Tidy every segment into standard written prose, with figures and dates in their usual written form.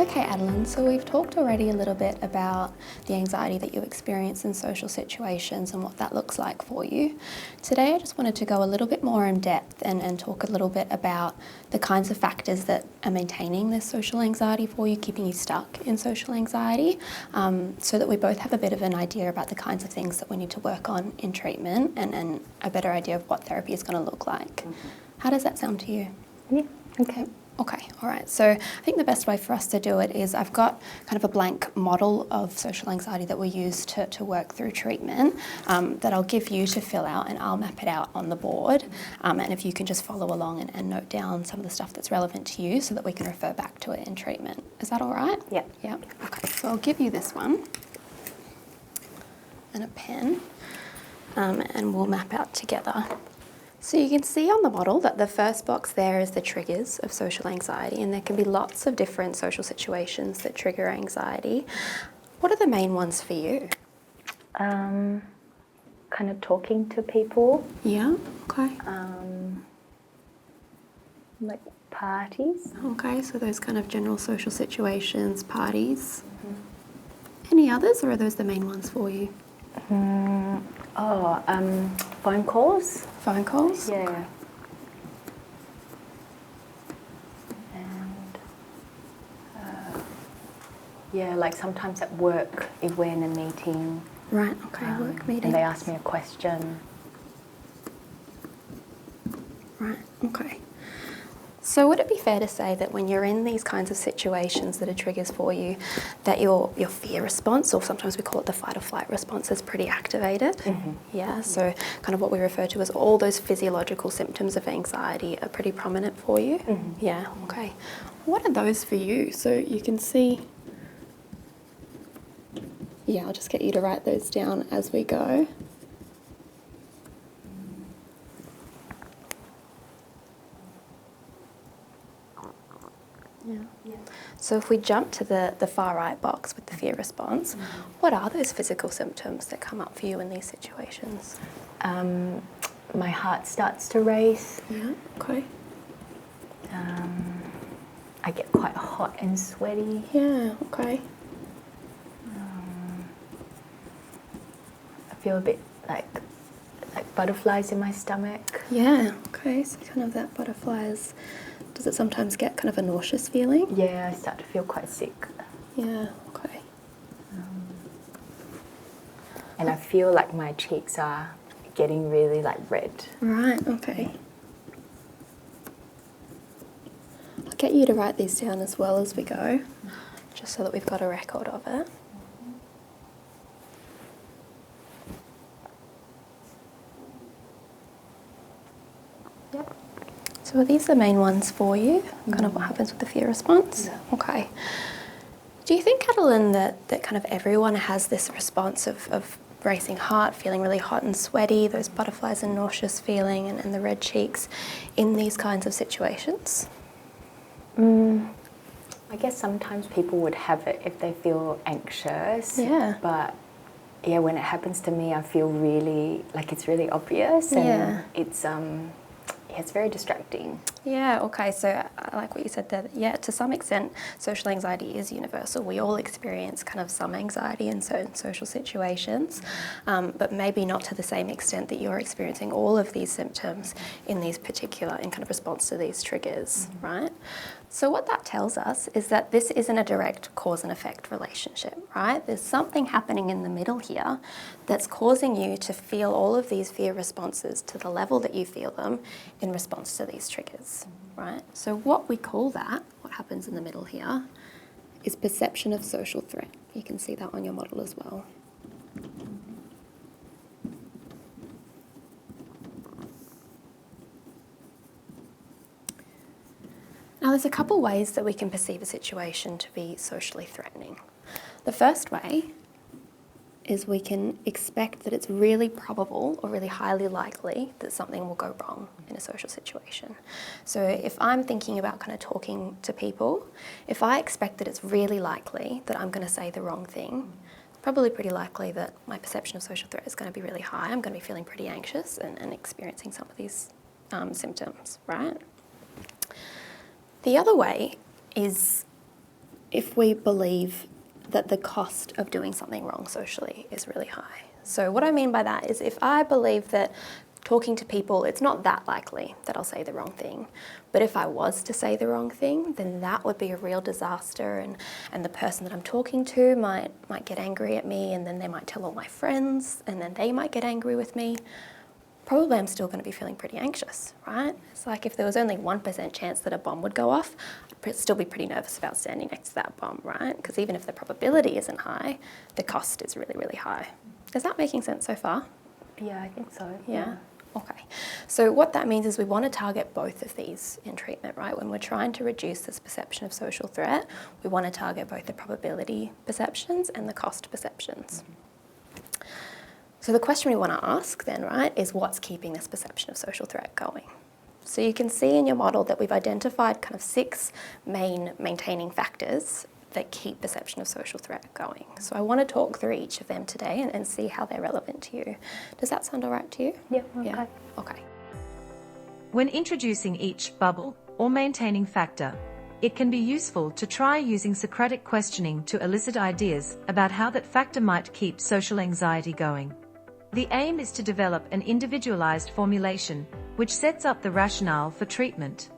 Okay, Adeline, so we've talked already a little bit about the anxiety that you experience in social situations and what that looks like for you. Today I just wanted to go a little bit more in depth and talk a little bit about the kinds of factors that are maintaining this social anxiety for you, keeping you stuck in social anxiety, so that we both have a bit of an idea about the kinds of things that we need to work on in treatment and a better idea of what therapy is going to look like. Mm-hmm. How does that sound to you? Yeah, okay. Okay, all right. So I think the best way for us to do it is I've got kind of a blank model of social anxiety that we use to work through treatment that I'll give you to fill out, and I'll map it out on the board. And if you can just follow along and note down some of the stuff that's relevant to you so that we can refer back to it in treatment. Is that all right? Yeah. Yeah. Okay, so I'll give you this one and a pen, and we'll map out together. So you can see on the model that the first box there is the triggers of social anxiety, and there can be lots of different social situations that trigger anxiety. What are the main ones for you? Kind of talking to people. Yeah, okay. Like parties. Okay, so those kind of general social situations, parties. Mm-hmm. Any others, or are those the main ones for you? Phone calls. Phone calls? Yeah. Okay. And like sometimes at work, if we're in a meeting. Right, okay, work meeting. And they ask me a question. Right, okay. So would it be fair to say that when you're in these kinds of situations that are triggers for you, that your fear response, or sometimes we call it the fight or flight response, is pretty activated? Mm-hmm. Yeah, so kind of what we refer to as all those physiological symptoms of anxiety are pretty prominent for you? Mm-hmm. Yeah, okay. What are those for you? So you can see, yeah, I'll just get you to write those down as we go. Yeah. So if we jump to the far right box with the fear response, what are those physical symptoms that come up for you in these situations? My heart starts to race. Yeah, okay. I get quite hot and sweaty. Yeah, okay. I feel a bit like butterflies in my stomach. Yeah, okay. So kind of that butterflies. Does it sometimes get kind of a nauseous feeling? Yeah, I start to feel quite sick. Yeah, okay. And I feel like my cheeks are getting really red. Right, okay. I'll get you to write these down as well as we go, just so that we've got a record of it. Yep. So are these the main ones for you? Kind of what happens with the fear response? Yeah. Okay. Do you think, Adeline, that kind of everyone has this response of racing heart, feeling really hot and sweaty, those butterflies and nauseous feeling and the red cheeks in these kinds of situations? I guess sometimes people would have it if they feel anxious. Yeah. But yeah, when it happens to me, I feel really it's really obvious, and it's very distracting. Yeah, okay, so I like what you said there. Yeah, to some extent, social anxiety is universal. We all experience kind of some anxiety in certain social situations, but maybe not to the same extent that you're experiencing all of these symptoms in kind of response to these triggers, right? So what that tells us is that this isn't a direct cause and effect relationship, right? There's something happening in the middle here that's causing you to feel all of these fear responses to the level that you feel them in response to these triggers, right? So what we call that, what happens in the middle here, is perception of social threat. You can see that on your model as well. Now, there's a couple ways that we can perceive a situation to be socially threatening. The first way is we can expect that it's really probable or really highly likely that something will go wrong in a social situation. So if I'm thinking about kind of talking to people, if I expect that it's really likely that I'm going to say the wrong thing, it's probably pretty likely that my perception of social threat is going to be really high. I'm going to be feeling pretty anxious and experiencing some of these symptoms, right? The other way is if we believe that the cost of doing something wrong socially is really high. So what I mean by that is if I believe that talking to people, it's not that likely that I'll say the wrong thing. But if I was to say the wrong thing, then that would be a real disaster, and the person that I'm talking to might get angry at me, and then they might tell all my friends, and then they might get angry with me. Probably I'm still going to be feeling pretty anxious, right? It's like if there was only 1% chance that a bomb would go off, I'd still be pretty nervous about standing next to that bomb, right? Because even if the probability isn't high, the cost is really, really high. Is that making sense so far? Yeah, I think so. Yeah. Okay. So what that means is we want to target both of these in treatment, right? When we're trying to reduce this perception of social threat, we want to target both the probability perceptions and the cost perceptions. So the question we want to ask then, right, is what's keeping this perception of social threat going? So you can see in your model that we've identified kind of 6 main maintaining factors that keep perception of social threat going. So I want to talk through each of them today and see how they're relevant to you. Does that sound all right to you? Yep, okay. Yeah? Okay. When introducing each bubble or maintaining factor, it can be useful to try using Socratic questioning to elicit ideas about how that factor might keep social anxiety going. The aim is to develop an individualized formulation, which sets up the rationale for treatment.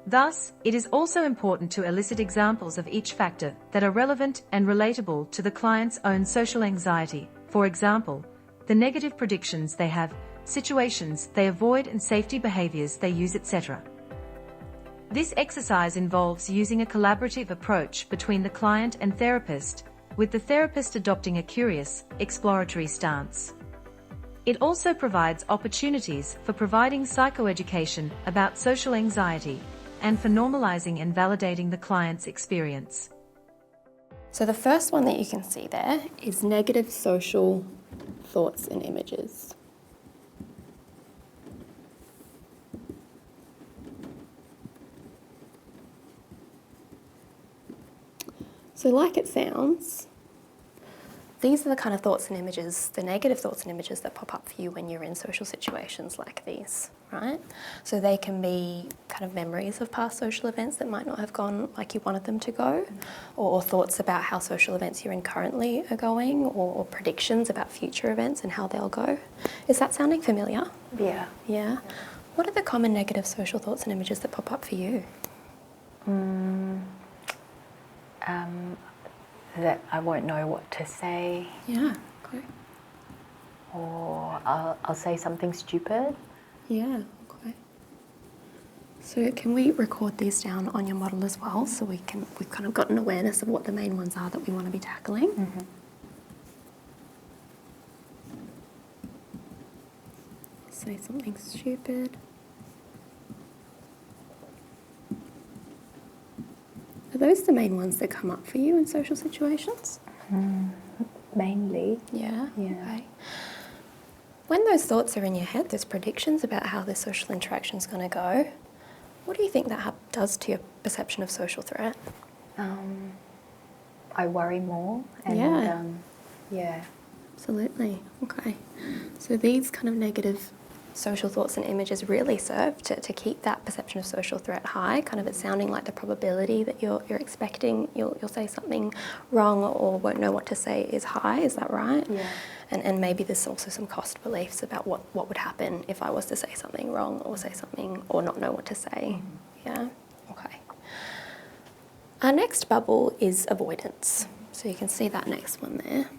Thus, it is also important to elicit examples of each factor that are relevant and relatable to the client's own social anxiety, for example, the negative predictions they have, situations they avoid and safety behaviors they use, etc. This exercise involves using a collaborative approach between the client and therapist, with the therapist adopting a curious, exploratory stance. It also provides opportunities for providing psychoeducation about social anxiety, and for normalizing and validating the client's experience. So the first one that you can see there is negative social thoughts and images. So like it sounds, these are the kind of thoughts and images, the negative thoughts and images that pop up for you when you're in social situations like these, right? So they can be kind of memories of past social events that might not have gone like you wanted them to go, or thoughts about how social events you're in currently are going, or predictions about future events and how they'll go. Is that sounding familiar? Yeah. Yeah? What are the common negative social thoughts and images that pop up for you? That I won't know what to say. Yeah, okay. Or I'll say something stupid. Yeah, okay. So can we record these down on your model as well, so we've kind of got an awareness of what the main ones are that we want to be tackling? Mm-hmm. Say something stupid. Are those the main ones that come up for you in social situations? Mainly. Yeah? Yeah. Okay. When those thoughts are in your head, those predictions about how this social interaction is going to go, what do you think that does to your perception of social threat? I worry more. And, Yeah. Yeah. Absolutely. Okay. So these kind of negative social thoughts and images really serve to keep that perception of social threat high, kind of it sounding like the probability that you're expecting you'll say something wrong or won't know what to say is high. Is that right? Yeah. And maybe there's also some cost beliefs about what would happen if I was to say something wrong or say something or not know what to say. Yeah? Okay. Our next bubble is avoidance. So you can see that next one there.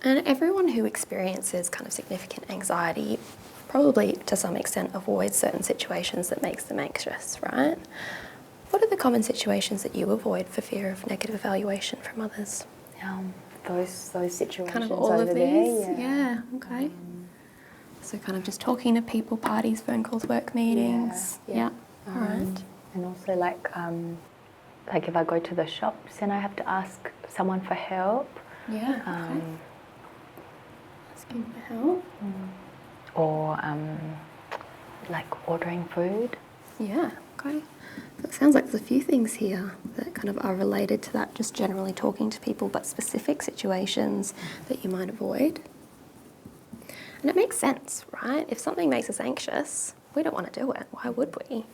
And everyone who experiences kind of significant anxiety probably to some extent avoids certain situations that makes them anxious, right? What are the common situations that you avoid for fear of negative evaluation from others? Those situations Kind of all over of there. these? Yeah, okay. So kind of just talking to people, parties, phone calls, work meetings. Yeah. All right. And also like if I go to the shops and I have to ask someone for help. Yeah, okay. Asking for help. Or like ordering food. Yeah, okay. So it sounds like there's a few things here that kind of are related to that, just generally talking to people, but specific situations that you might avoid. And it makes sense, right? If something makes us anxious, we don't want to do it. Why would we?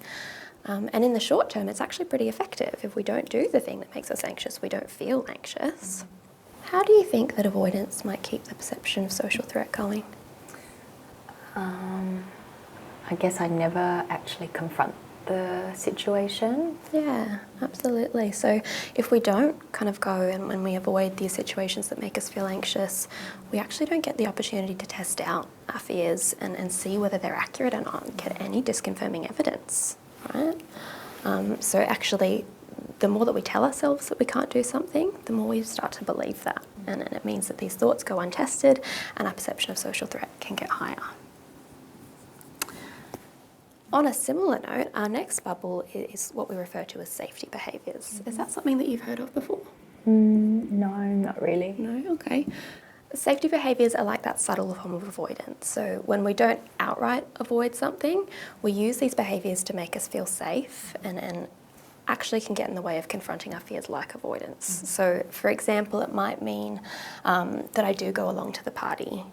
And in the short term, it's actually pretty effective. If we don't do the thing that makes us anxious, we don't feel anxious. How do you think that avoidance might keep the perception of social threat going? I guess I never actually confront the situation. Yeah, absolutely. So if we don't kind of go and when we avoid these situations that make us feel anxious, we actually don't get the opportunity to test out our fears and see whether they're accurate or not and get any disconfirming evidence, right? So actually, the more that we tell ourselves that we can't do something, the more we start to believe that. And it means that these thoughts go untested and our perception of social threat can get higher. On a similar note, our next bubble is what we refer to as safety behaviours. Is that something that you've heard of before? No, not really. No? Okay. Safety behaviours are like that subtle form of avoidance. So when we don't outright avoid something, we use these behaviours to make us feel safe and actually can get in the way of confronting our fears like avoidance. So for example, it might mean that I do go along to the party,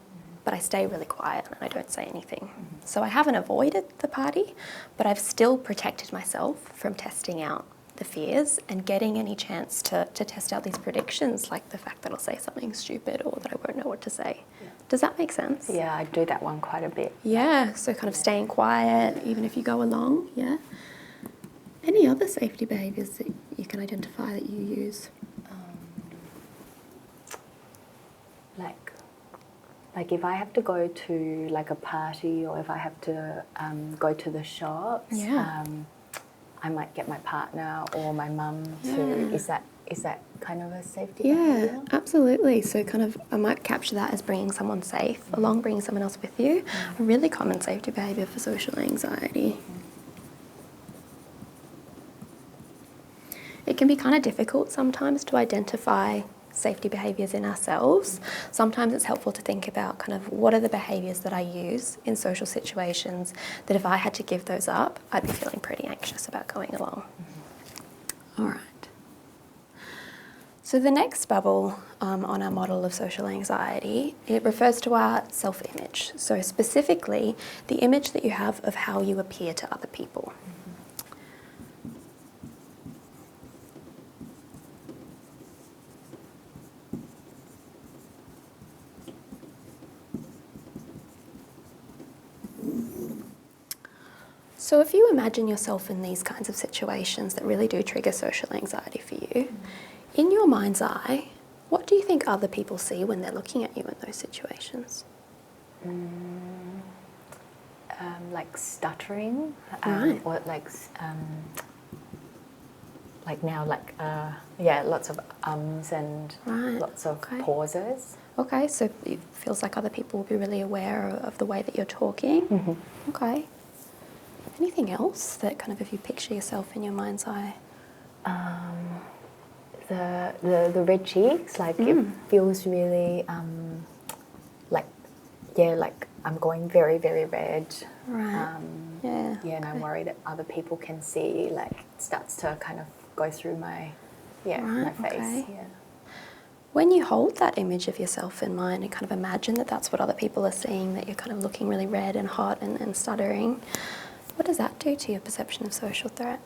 but I stay really quiet and I don't say anything. So I haven't avoided the party, but I've still protected myself from testing out the fears and getting any chance to test out these predictions, like the fact that I'll say something stupid or that I won't know what to say. Yeah. Does that make sense? Yeah, I do that one quite a bit. Yeah, so kind of staying quiet, even if you go along, yeah. Any other safety behaviours that you can identify that you use? Like if I have to go to like a party or if I have to go to the shops, I might get my partner or my mum to. Is that kind of a safety behaviour? Yeah, absolutely. So kind of I might capture that as bringing someone safe along, bringing someone else with you. A really common safety behaviour for social anxiety. It can be kind of difficult sometimes to identify safety behaviours in ourselves. Sometimes it's helpful to think about kind of what are the behaviours that I use in social situations that if I had to give those up, I'd be feeling pretty anxious about going along. All right. So the next bubble on our model of social anxiety, it refers to our self-image. So specifically, the image that you have of how you appear to other people. So if you imagine yourself in these kinds of situations that really do trigger social anxiety for you, in your mind's eye, what do you think other people see when they're looking at you in those situations? Like stuttering, Right. or lots of ums and Right, lots of okay. pauses. Okay, so it feels like other people will be really aware of the way that you're talking. Okay. Anything else that kind of, if you picture yourself in your mind's eye? The red cheeks, like it feels really like I'm going very, very red. Right. Yeah. Yeah, and I worry that other people can see, like it starts to kind of go through my my face. Okay. Yeah. When you hold that image of yourself in mind and kind of imagine that that's what other people are seeing, that you're kind of looking really red and hot and stuttering, what does that do to your perception of social threat?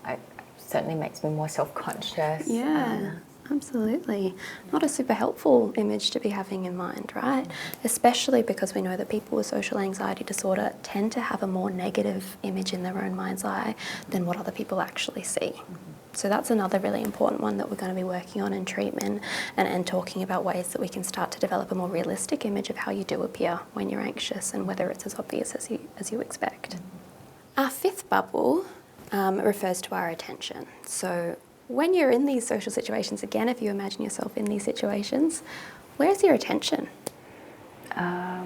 It certainly makes me more self-conscious. Yeah, absolutely. Not a super helpful image to be having in mind, right? Especially because we know that people with social anxiety disorder tend to have a more negative image in their own mind's eye than what other people actually see. So that's another really important one that we're going to be working on in treatment and talking about ways that we can start to develop a more realistic image of how you do appear when you're anxious and whether it's as obvious as you expect. Our fifth bubble refers to our attention. So when you're in these social situations, again, if you imagine yourself in these situations, where's your attention? How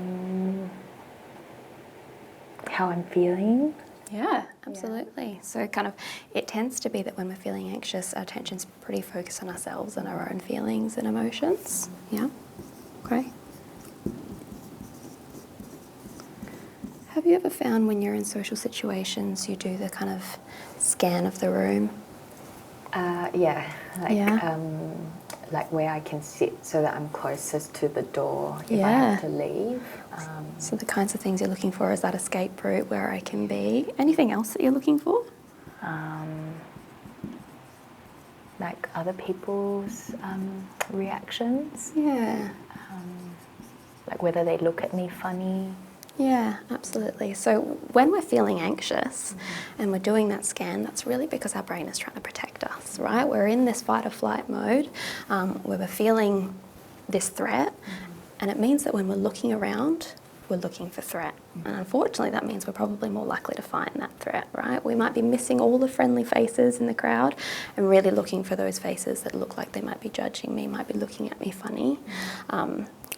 I'm feeling. Yeah, absolutely. Yeah. So kind of, it tends to be that when we're feeling anxious, our attention's pretty focused on ourselves and our own feelings and emotions. Yeah, okay. Have you ever found when you're in social situations, you do the kind of scan of the room? Like where I can sit so that I'm closest to the door if I have to leave. So the kinds of things you're looking for is that escape route where I can be. Anything else that you're looking for? like other people's reactions. Yeah. Like whether they look at me funny. Yeah, absolutely. So when we're feeling anxious and we're doing that scan, that's really because our brain is trying to protect us, right? We're in this fight or flight mode where we're feeling this threat, and it means that when we're looking around, we're looking for threat. And unfortunately, that means we're probably more likely to find that threat, right? We might be missing all the friendly faces in the crowd and really looking for those faces that look like they might be judging me, might be looking at me funny,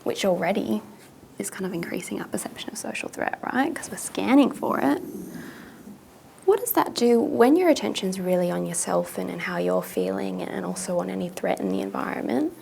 which already is kind of increasing our perception of social threat, right? Because we're scanning for it. What does that do when your attention's really on yourself and how you're feeling, and also on any threat in the environment?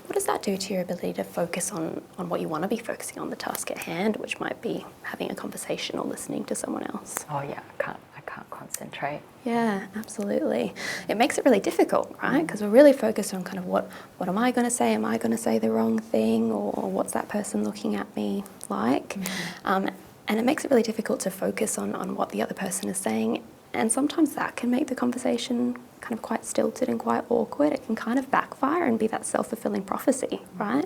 What does that do to your ability to focus on what you want to be focusing on, the task at hand, which might be having a conversation or listening to someone else? Oh yeah, I can't concentrate. Yeah, absolutely. It makes it really difficult, right? Because we're really focused on kind of what am I going to say? Am I going to say the wrong thing? Or what's that person looking at me like? And it makes it really difficult to focus on what the other person is saying. And sometimes that can make the conversation kind of quite stilted and quite awkward. It can kind of backfire and be that self-fulfilling prophecy, right?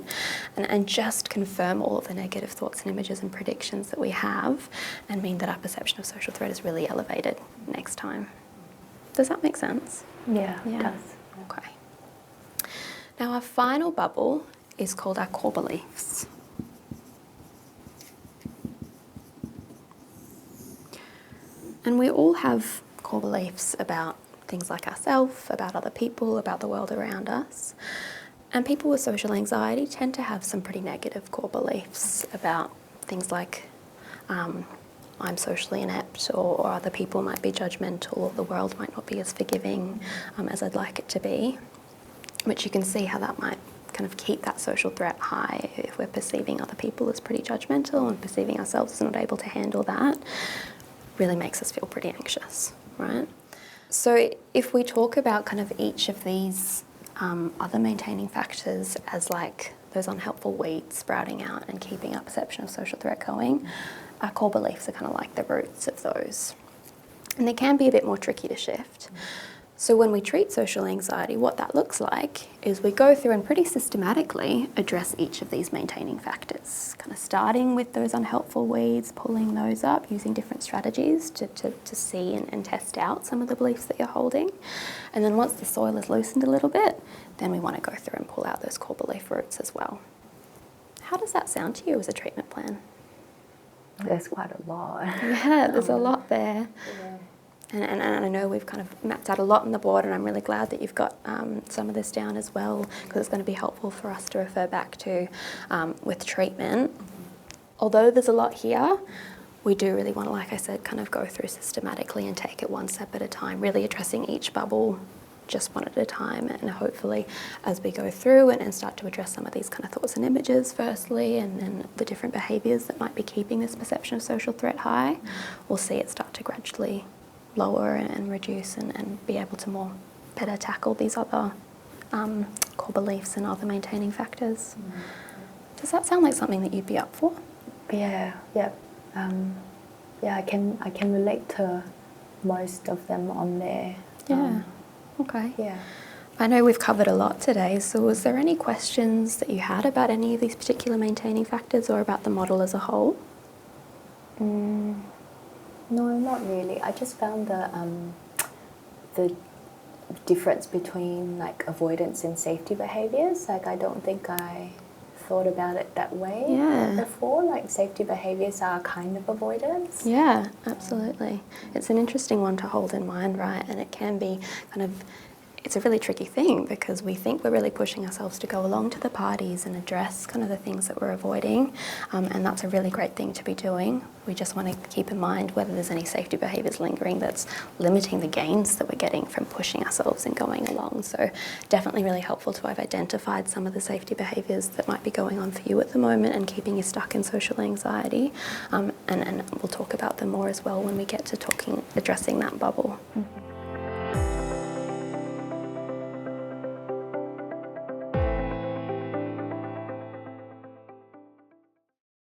And just confirm all of the negative thoughts and images and predictions that we have, and mean that our perception of social threat is really elevated next time. Does that make sense? Yeah, it does. Okay. Now our final bubble is called our core beliefs. And we all have core beliefs about things like ourselves, about other people, about the world around us. And people with social anxiety tend to have some pretty negative core beliefs about things like I'm socially inept, or other people might be judgmental, or the world might not be as forgiving as I'd like it to be. Which you can see how that might kind of keep that social threat high if we're perceiving other people as pretty judgmental and perceiving ourselves as not able to handle that. Really makes us feel pretty anxious, right? So if we talk about kind of each of these other maintaining factors as like those unhelpful weeds sprouting out and keeping our perception of social threat going, our core beliefs are kind of like the roots of those. And they can be a bit more tricky to shift. So when we treat social anxiety, what that looks like is we go through and pretty systematically address each of these maintaining factors, kind of starting with those unhelpful weeds, pulling those up, using different strategies to see and test out some of the beliefs that you're holding. And then once the soil is loosened a little bit, then we want to go through and pull out those core belief roots as well. How does that sound to you as a treatment plan? There's quite a lot. Yeah, there's a lot there. Yeah. And I know we've kind of mapped out a lot on the board, and I'm really glad that you've got some of this down as well, because it's going to be helpful for us to refer back to with treatment. Although there's a lot here, we do really want to, like I said, kind of go through systematically and take it one step at a time, really addressing each bubble just one at a time. And hopefully as we go through and start to address some of these kind of thoughts and images firstly, and then the different behaviours that might be keeping this perception of social threat high, we'll see it start to gradually lower and reduce and be able to better tackle these other core beliefs and other maintaining factors. Does that sound like something that you'd be up for? Yeah. I can relate to most of them on there. Yeah. Okay. Yeah. I know we've covered a lot today, so was there any questions that you had about any of these particular maintaining factors or about the model as a whole? No, not really. I just found the difference between like avoidance and safety behaviours. Like I don't think I thought about it that way before. Like safety behaviours are kind of avoidance. Yeah, absolutely. It's an interesting one to hold in mind, right? And it can be kind of, it's a really tricky thing because we think we're really pushing ourselves to go along to the parties and address kind of the things that we're avoiding, and that's a really great thing to be doing. We just want to keep in mind whether there's any safety behaviours lingering that's limiting the gains that we're getting from pushing ourselves and going along. So definitely really helpful to have identified some of the safety behaviours that might be going on for you at the moment and keeping you stuck in social anxiety, and we'll talk about them more as well when we get to addressing that bubble. Mm-hmm.